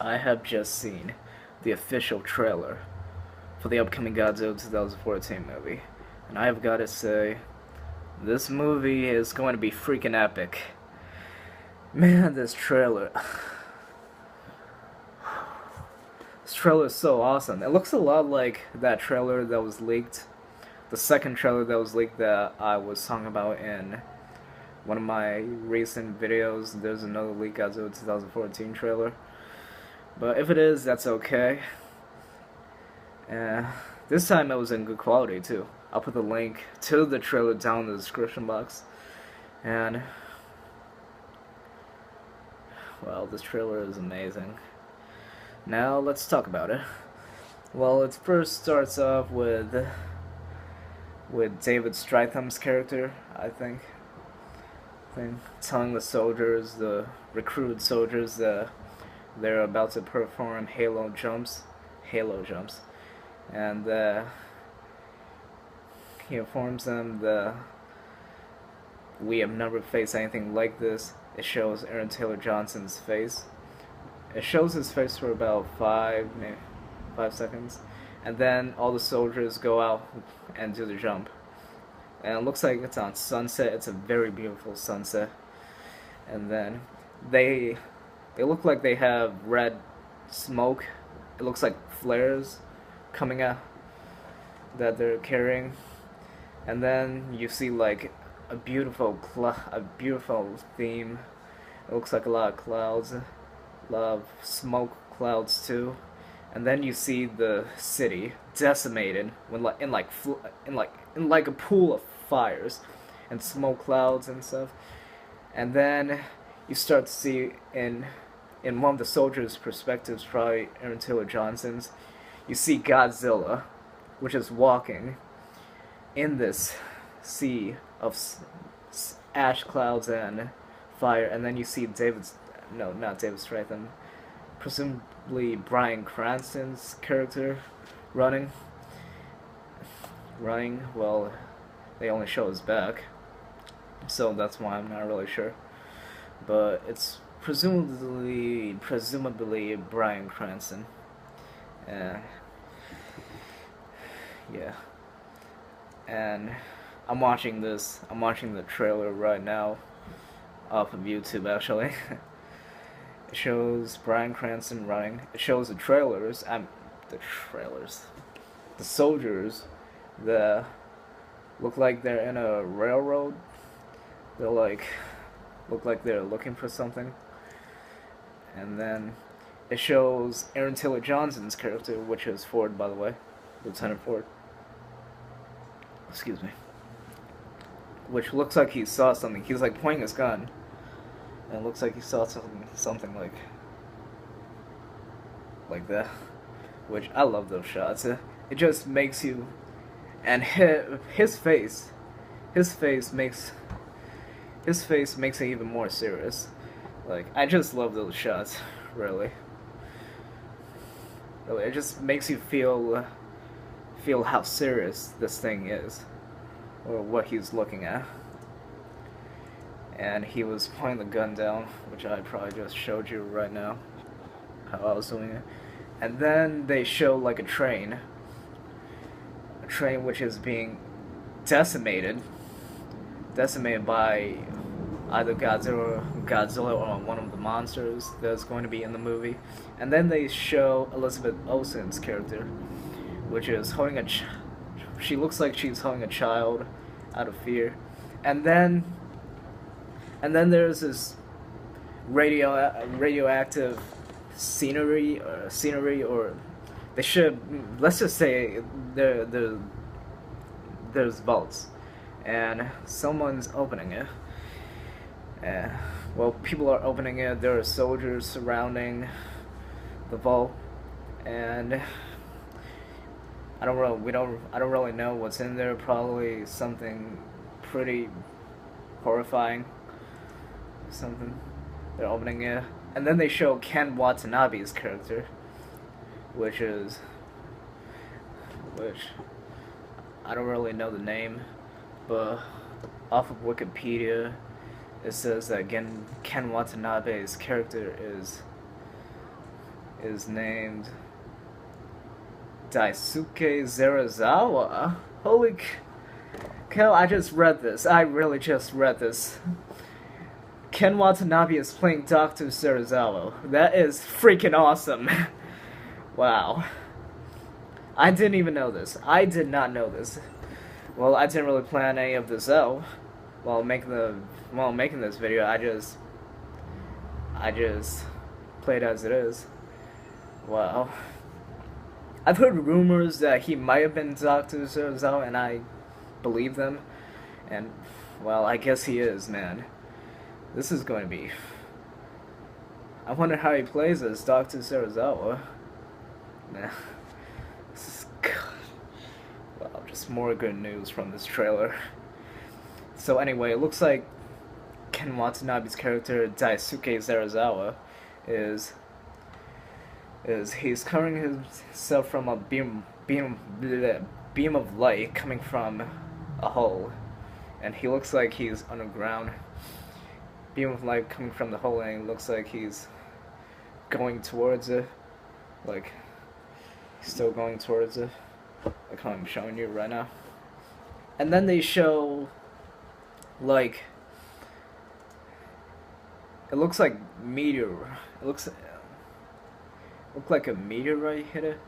I have just seen the official trailer for the upcoming Godzilla 2014 movie, and I have got to say, this movie is going to be freaking epic. Man, this trailer is so awesome. It looks a lot like that trailer that was leaked, the second trailer that was leaked that I was talking about in one of my recent videos. There's another leak Godzilla 2014 trailer. But if it is, that's okay. This time it was in good quality too. I'll put the link to the trailer down in the description box. And, well, this trailer is amazing. Now let's talk about it. Well, it first starts off with David Stratham's character, I think, telling the soldiers, the recruited soldiers, that they're about to perform Halo jumps, and he informs them that we have never faced anything like this. It shows Aaron Taylor Johnson's face. It shows his face for about maybe 5 seconds, and then all the soldiers go out and do the jump. And it looks like it's on sunset. It's a very beautiful sunset. And then they look like they have red smoke. It looks like flares coming out that they're carrying. And then you see like a beautiful theme. It looks like a lot of clouds, a lot of smoke clouds too. And then you see the city decimated when in like a pool of fires and smoke clouds and stuff. And then you start to see in one of the soldiers' perspectives, probably Aaron Taylor Johnson's, you see Godzilla, which is walking in this sea of ash clouds and fire. And then you see not David Stratham, presumably Bryan Cranston's character running. Well, they only show his back, so that's why I'm not really sure. But it's presumably Bryan Cranston. Yeah. And I'm watching the trailer right now off of YouTube actually. It shows Bryan Cranston running. It shows the soldiers that look like they're in a railroad. They're look like they're looking for something. And then it shows Aaron Taylor Johnson's character, which is Ford, by the way, Lieutenant Ford. Excuse me. Which looks like he saw something. He's like pointing his gun, and it looks like he saw something like that. Which I love those shots. It just makes you, and his face makes it even more serious. Like, I just love those shots, really. It just makes you feel how serious this thing is, or what he's looking at. And he was pointing the gun down, which I probably just showed you right now, how I was doing it. And then they show like a train which is being decimated by either Godzilla or one of the monsters that's going to be in the movie. And then they show Elizabeth Olsen's character, which is holding she looks like she's holding a child out of fear. And then there's this radioactive scenery, or they should, let's just say there's vaults, and someone's opening it. Well, people are opening it. There are soldiers surrounding the vault, and I don't really know what's in there. Probably something pretty horrifying. Something. They're opening it, and then they show Ken Watanabe's character, which I don't really know the name, but off of Wikipedia, it says that Ken Watanabe's character is named Daisuke Zerazawa. Holy cow, I just read this. I really just read this. Ken Watanabe is playing Dr. Zerazawa. That is freaking awesome. Wow. I didn't even know this. I did not know this. Well, I didn't really plan any of this out while making this video. I just played as it is. Wow. I've heard rumors that he might have been Dr. Zerazawa, and I believe them. And, well, I guess he is, man. This is going to be... I wonder how he plays as Dr. Zerazawa. Nah. This is... Well, just more good news from this trailer. So anyway, it looks like Ken Watanabe's character, Daisuke Zerazawa, is he's covering himself from a beam of light coming from a hole, and he looks like he's underground. Beam of light coming from the hole, and it looks like he's going towards it, like he's still going towards it, like how I'm showing you right now. And then they show, like, it looks like meteor. It looks like a meteorite hit it.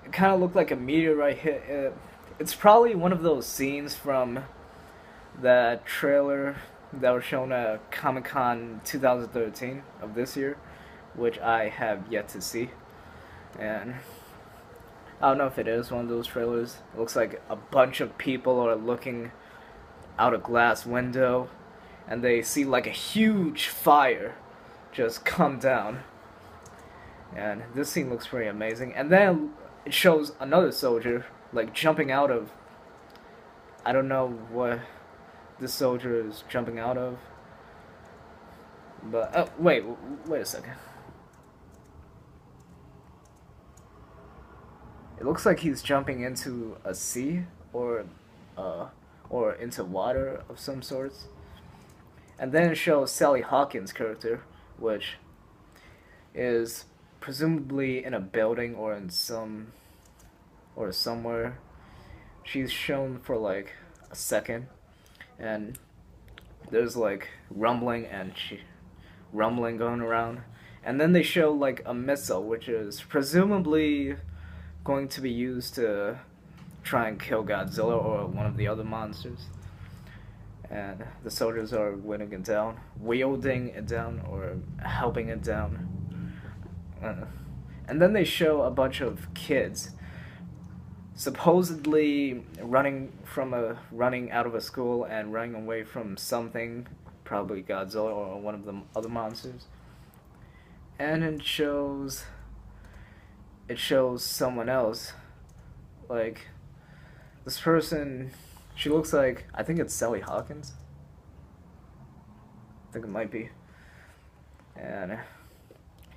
It kind of looked like a meteorite hit it. It's probably one of those scenes from that trailer that was shown at Comic-Con 2013 of this year, which I have yet to see. And I don't know if it is one of those trailers. It looks like a bunch of people are looking out a glass window, and they see like a huge fire just come down. And this scene looks pretty amazing. And then it shows another soldier like jumping out of, I don't know what this soldier is jumping out of, but oh wait a second. It looks like he's jumping into a sea or into water of some sorts. And then it shows Sally Hawkins' character, which is presumably in a building or in somewhere. She's shown for like a second, and there's like rumbling going around. And then they show like a missile, which is presumably going to be used to try and kill Godzilla or one of the other monsters. And the soldiers are wielding it down, or helping it down. And then they show a bunch of kids supposedly running out of a school and running away from something, probably Godzilla or one of the other monsters. And it shows someone else, like this person. She looks like, I think it's Sally Hawkins. I think it might be. And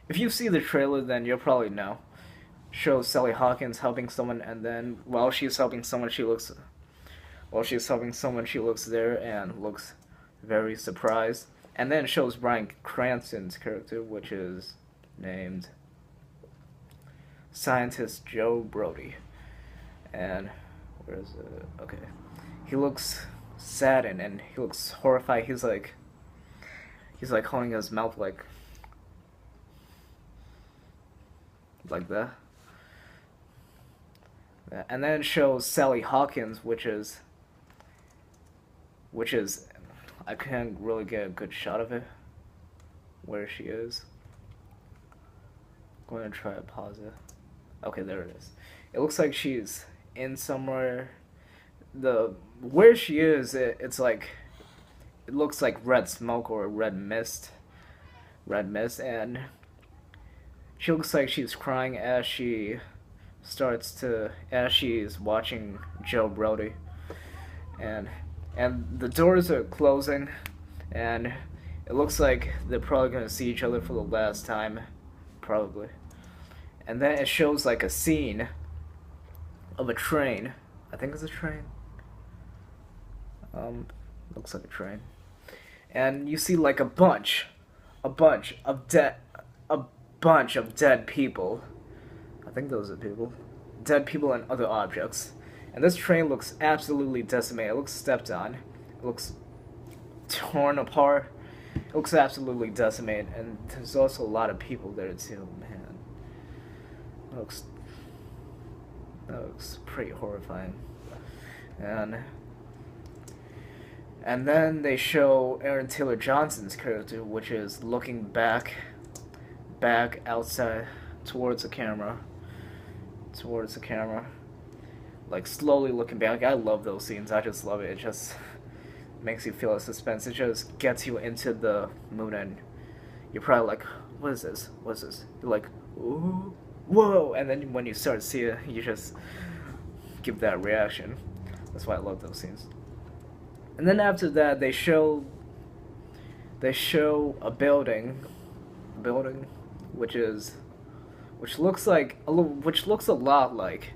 if you see the trailer, then you'll probably know. Shows Sally Hawkins helping someone, and then while she's helping someone, she looks there and looks very surprised. And then it shows Bryan Cranston's character, which is named Scientist Joe Brody. And where is it? Okay. He looks saddened and he looks horrified. He's like holding his mouth like that. And then it shows Sally Hawkins, which is I can't really get a good shot of it where she is. I'm going to try to pause it. Okay, there it is. It looks like she's in somewhere. Where she is, it's like, it looks like red smoke or red mist, and she looks like she's crying as she's watching Joe Brody, and the doors are closing, and it looks like they're probably gonna see each other for the last time, probably. And then it shows like a scene of a train. I think it's a train. Looks like a train. And you see like a bunch of a bunch of dead people. I think those are people. Dead people and other objects. And this train looks absolutely decimated. It looks stepped on. It looks torn apart. It looks absolutely decimated. And there's also a lot of people there too, man. That looks pretty horrifying. And then they show Aaron Taylor Johnson's character, which is looking back outside towards the camera, like slowly looking back. I love those scenes. I just love it. It just makes you feel a suspense. It just gets you into the mood, and you're probably like, "What is this? What's this?" You're like, "Ooh, whoa!" And then when you start to see it, you just give that reaction. That's why I love those scenes. And then after that, they show a building, which looks a lot like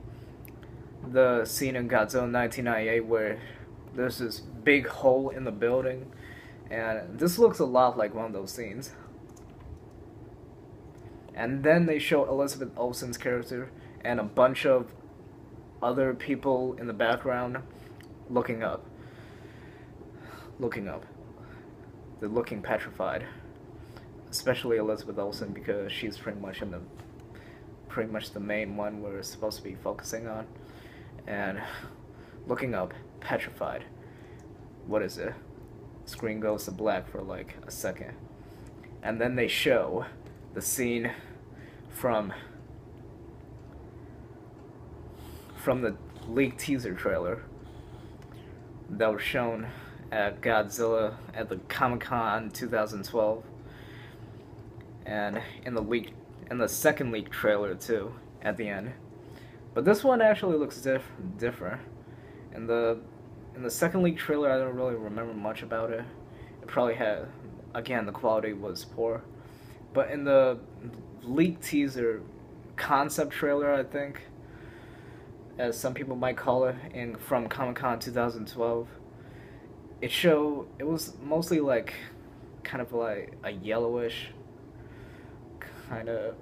the scene in Godzilla 1998 where there's this big hole in the building, and this looks a lot like one of those scenes. And then they show Elizabeth Olsen's character and a bunch of other people in the background looking up. They're looking petrified. Especially Elizabeth Olsen, because she's pretty much the main one we're supposed to be focusing on. And looking up, petrified. What is it? Screen goes to black for like a second. And then they show the scene from the leaked teaser trailer that was shown at Godzilla at the Comic-Con 2012, and in the second leaked trailer too at the end. But this one actually looks different. In the second leaked trailer, I don't really remember much about it. It probably had, again, the quality was poor. But in the leaked teaser concept trailer, I think, as some people might call it, from Comic-Con 2012, it was mostly like kind of like a yellowish kind of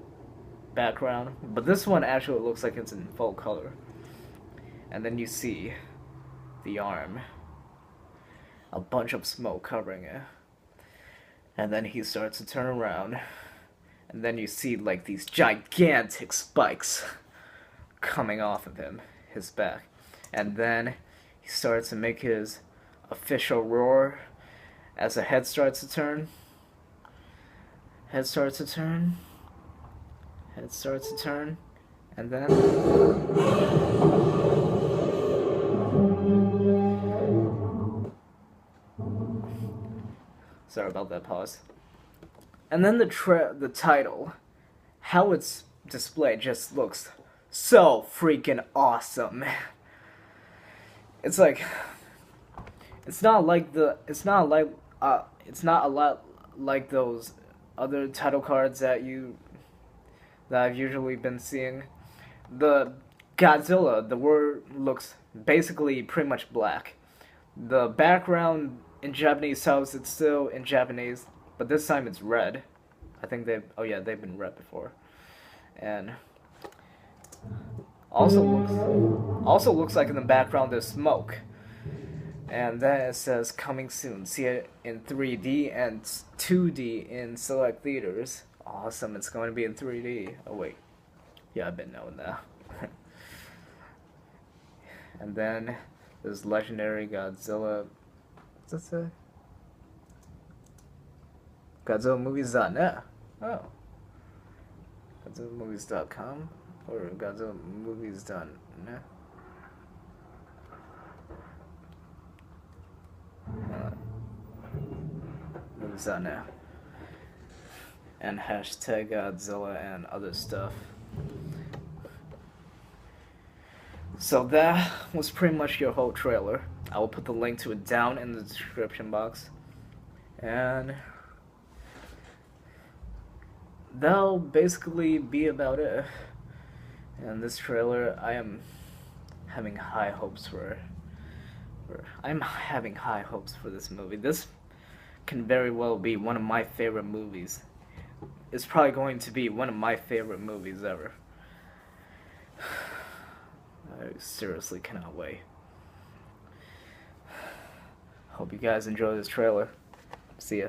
background, but this one actually looks like it's in full color. And then you see the arm, a bunch of smoke covering it, and then he starts to turn around, and then you see like these gigantic spikes coming off of his back, and then he starts to make his official roar as the head starts to turn. And then sorry about that pause. And then the title, how it's displayed, just looks so freaking awesome. It's like, it's not a lot like those other title cards that I've usually been seeing. The Godzilla, the word looks basically pretty much black. The background in Japanese tells it's still in Japanese, but this time it's red. I think they've been red before. And also looks like in the background there's smoke. And then it says coming soon. See it in 3D and 2D in select theaters. Awesome, it's going to be in 3D. Oh wait. Yeah, I've been knowing that. And then there's legendary Godzilla. What's that say? GodzillaMovies.net. Oh. GodzillaMovies.com or GodzillaMovies.net. Movies.net. And hashtag Godzilla and other stuff. So that was pretty much your whole trailer. I will put the link to it down in the description box. And that'll basically be about it. And this trailer, I am having high hopes for this movie. This can very well be one of my favorite movies. is probably going to be one of my favorite movies ever. I seriously cannot wait. Hope you guys enjoy this trailer. See ya.